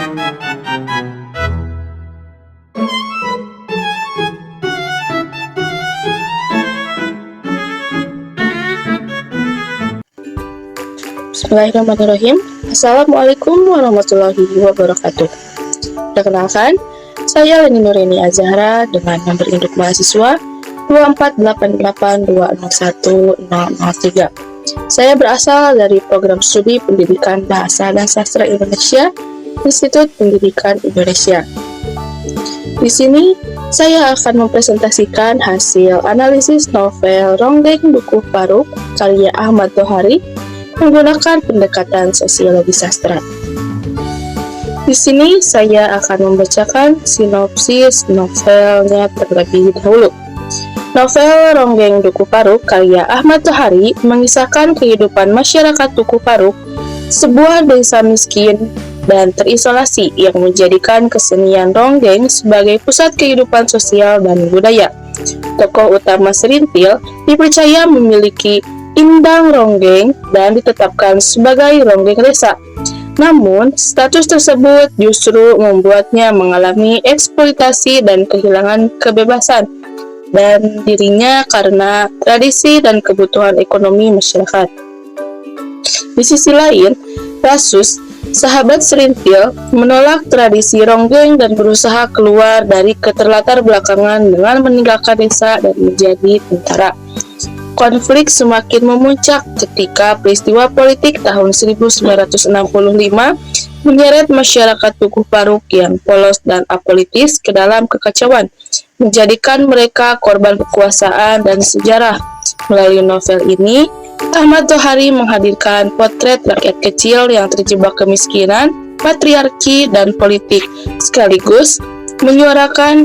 Bismillahirrahmanirrahim. Assalamualaikum warahmatullahi wabarakatuh. Perkenalkan, saya Leni Nurini Azahra dengan nomor induk mahasiswa 24882010003. Saya berasal dari Program Studi Pendidikan Bahasa dan Sastra Indonesia, Institut Pendidikan Indonesia. Di sini, saya akan mempresentasikan hasil analisis novel Ronggeng Dukuh Paruk karya Ahmad Tohari menggunakan pendekatan sosiologi sastra. Di sini saya akan membacakan sinopsis novelnya terlebih dahulu. Novel Ronggeng Dukuh Paruk karya Ahmad Tohari mengisahkan kehidupan masyarakat Dukuh Paruk, sebuah desa miskin dan terisolasi yang menjadikan kesenian ronggeng sebagai pusat kehidupan sosial dan budaya. Tokoh utama Serintil dipercaya memiliki indang ronggeng dan ditetapkan sebagai ronggeng desa. Namun, status tersebut justru membuatnya mengalami eksploitasi dan kehilangan kebebasan dan dirinya karena tradisi dan kebutuhan ekonomi masyarakat. Di sisi lain, Rasus, sahabat Serintil, menolak tradisi ronggeng dan berusaha keluar dari keterlatar belakangan dengan meninggalkan desa dan menjadi tentara. Konflik semakin memuncak ketika peristiwa politik tahun 1965 menyeret masyarakat Dukuh Paruk yang polos dan apolitis ke dalam kekacauan, menjadikan mereka korban kekuasaan dan sejarah. Melalui novel ini, Ahmad Tohari menghadirkan potret rakyat kecil yang terjebak kemiskinan, patriarki, dan politik, sekaligus menyuarakan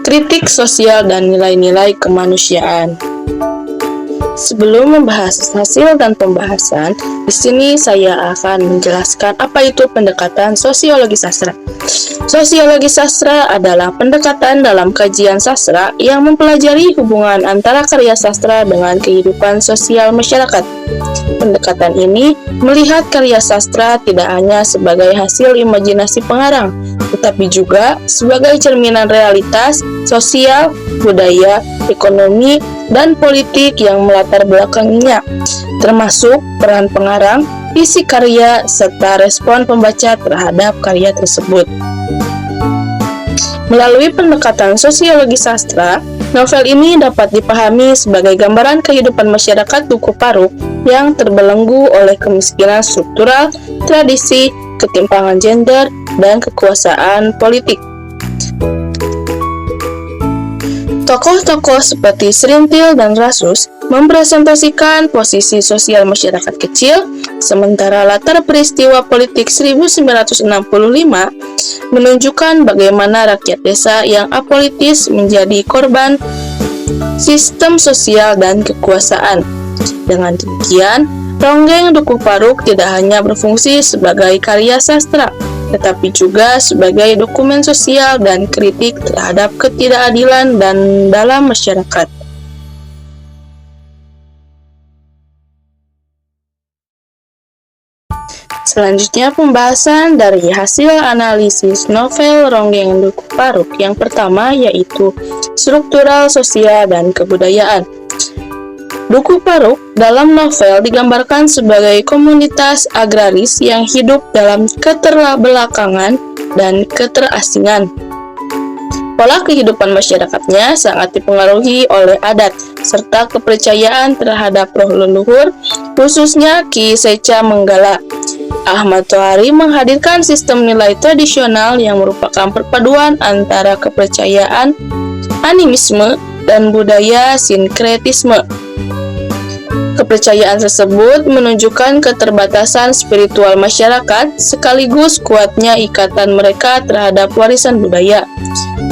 kritik sosial dan nilai-nilai kemanusiaan. Sebelum membahas hasil dan pembahasan, di sini saya akan menjelaskan apa itu pendekatan sosiologi sastra. Sosiologi sastra adalah pendekatan dalam kajian sastra yang mempelajari hubungan antara karya sastra dengan kehidupan sosial masyarakat. Pendekatan ini melihat karya sastra tidak hanya sebagai hasil imajinasi pengarang, tetapi juga sebagai cerminan realitas sosial, budaya, ekonomi, dan politik yang melatar belakanginya, termasuk peran pengarang, isi karya, serta respon pembaca terhadap karya tersebut. Melalui pendekatan sosiologi sastra, novel ini dapat dipahami sebagai gambaran kehidupan masyarakat Dukuh Paruk yang terbelenggu oleh kemiskinan struktural, tradisi, ketimpangan gender, dan kekuasaan politik. Tokoh-tokoh seperti Serintil dan Rasus mempresentasikan posisi sosial masyarakat kecil, sementara latar peristiwa politik 1965 menunjukkan bagaimana rakyat desa yang apolitis menjadi korban sistem sosial dan kekuasaan. Dengan demikian, Ronggeng Dukuh Paruk tidak hanya berfungsi sebagai karya sastra, tetapi juga sebagai dokumen sosial dan kritik terhadap ketidakadilan dan dalam masyarakat. Selanjutnya pembahasan dari hasil analisis novel Ronggeng Dukuh Paruk. Yang pertama yaitu struktural sosial dan kebudayaan. Dukuh Paruk dalam novel digambarkan sebagai komunitas agraris yang hidup dalam keterbelakangan dan keterasingan. Pola kehidupan masyarakatnya sangat dipengaruhi oleh adat serta kepercayaan terhadap roh leluhur, khususnya Ki Seca Menggala. Ahmad Tohari menghadirkan sistem nilai tradisional yang merupakan perpaduan antara kepercayaan, animisme, dan budaya sinkretisme. Kepercayaan tersebut menunjukkan keterbatasan spiritual masyarakat sekaligus kuatnya ikatan mereka terhadap warisan budaya.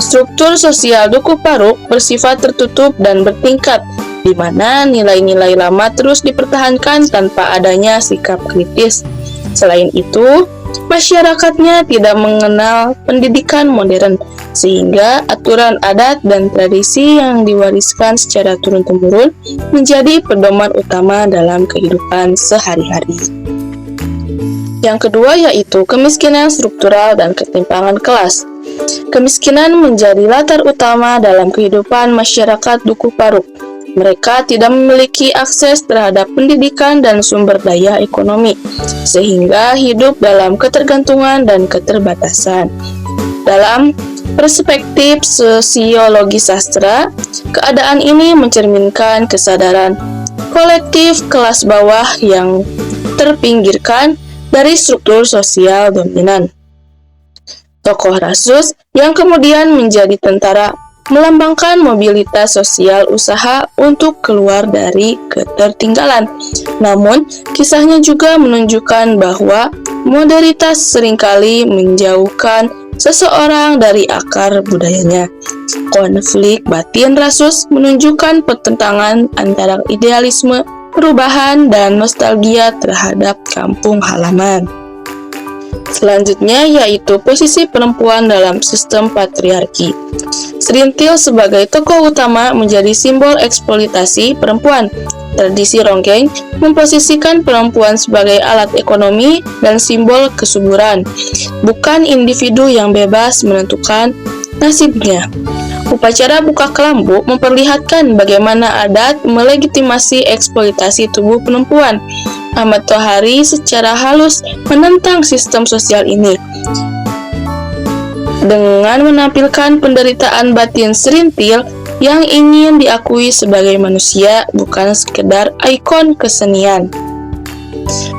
Struktur sosial Dukuh Paruk bersifat tertutup dan bertingkat, di mana nilai-nilai lama terus dipertahankan tanpa adanya sikap kritis. Selain itu, masyarakatnya tidak mengenal pendidikan modern, sehingga aturan adat dan tradisi yang diwariskan secara turun-temurun menjadi pedoman utama dalam kehidupan sehari-hari. Yang kedua yaitu kemiskinan struktural dan ketimpangan kelas. Kemiskinan menjadi latar utama dalam kehidupan masyarakat Dukuh Paruk. Mereka tidak memiliki akses terhadap pendidikan dan sumber daya ekonomi, sehingga hidup dalam ketergantungan dan keterbatasan. Dalam perspektif sosiologi sastra, keadaan ini mencerminkan kesadaran kolektif kelas bawah yang terpinggirkan dari struktur sosial dominan. Tokoh Rasus yang kemudian menjadi tentara melambangkan mobilitas sosial usaha untuk keluar dari ketertinggalan. Namun, kisahnya juga menunjukkan bahwa moderitas seringkali menjauhkan seseorang dari akar budayanya. Konflik batin Rasus menunjukkan pertentangan antara idealisme perubahan dan nostalgia terhadap kampung halaman. Selanjutnya yaitu posisi perempuan dalam sistem patriarki. Serintil sebagai tokoh utama menjadi simbol eksploitasi perempuan. Tradisi ronggeng memposisikan perempuan sebagai alat ekonomi dan simbol kesuburan, bukan individu yang bebas menentukan nasibnya. Upacara buka kelambu memperlihatkan bagaimana adat melegitimasi eksploitasi tubuh perempuan. Ahmad Tohari secara halus menentang sistem sosial ini dengan menampilkan penderitaan batin Serintil yang ingin diakui sebagai manusia, bukan sekedar ikon kesenian.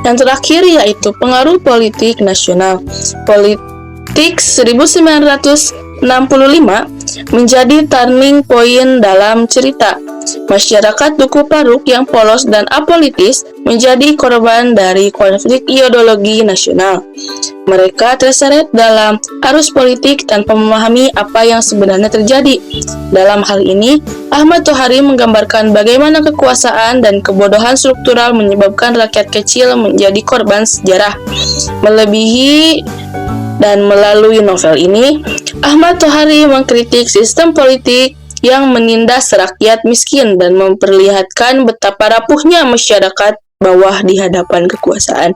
Yang terakhir yaitu pengaruh politik nasional. Politik 1965 menjadi turning point dalam cerita. Masyarakat Dukuh Paruk yang polos dan apolitis menjadi korban dari konflik ideologi nasional. Mereka terseret dalam arus politik tanpa memahami apa yang sebenarnya terjadi. Dalam hal ini, Ahmad Tohari menggambarkan bagaimana kekuasaan dan kebodohan struktural menyebabkan rakyat kecil menjadi korban sejarah. Melebihi dan melalui novel ini, Ahmad Tohari mengkritik sistem politik yang menindas rakyat miskin dan memperlihatkan betapa rapuhnya masyarakat bawah di hadapan kekuasaan.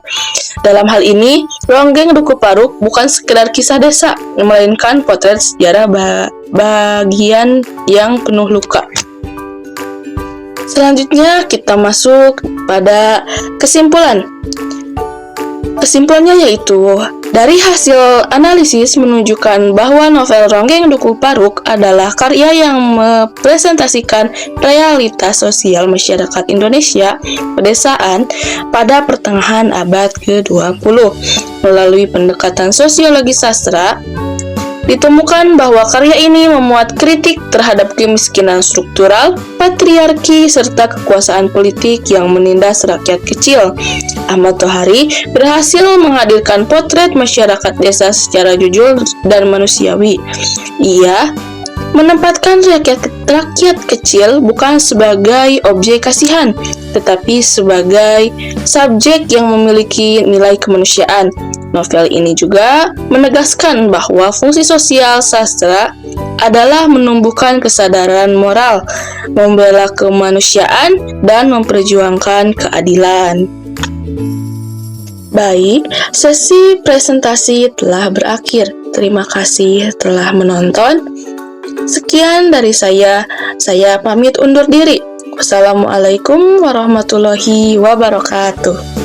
Dalam hal ini, Ronggeng Dukuh Paruk bukan sekedar kisah desa, melainkan potret sejarah bagian yang penuh luka. Selanjutnya kita masuk pada kesimpulan. Kesimpulannya yaitu, dari hasil analisis menunjukkan bahwa novel Ronggeng Dukuh Paruk adalah karya yang mempresentasikan realitas sosial masyarakat Indonesia pedesaan pada pertengahan abad ke-20. Melalui pendekatan sosiologi sastra, ditemukan bahwa karya ini memuat kritik terhadap kemiskinan struktural, patriarki, serta kekuasaan politik yang menindas rakyat kecil. Ahmad Tohari berhasil menghadirkan potret masyarakat desa secara jujur dan manusiawi. Ia menempatkan rakyat kecil bukan sebagai objek kasihan, tetapi sebagai subjek yang memiliki nilai kemanusiaan. Novel ini juga menegaskan bahwa fungsi sosial sastra adalah menumbuhkan kesadaran moral, membela kemanusiaan, dan memperjuangkan keadilan. Baik, sesi presentasi telah berakhir. Terima kasih telah menonton. Sekian dari saya pamit undur diri. Wassalamualaikum warahmatullahi wabarakatuh.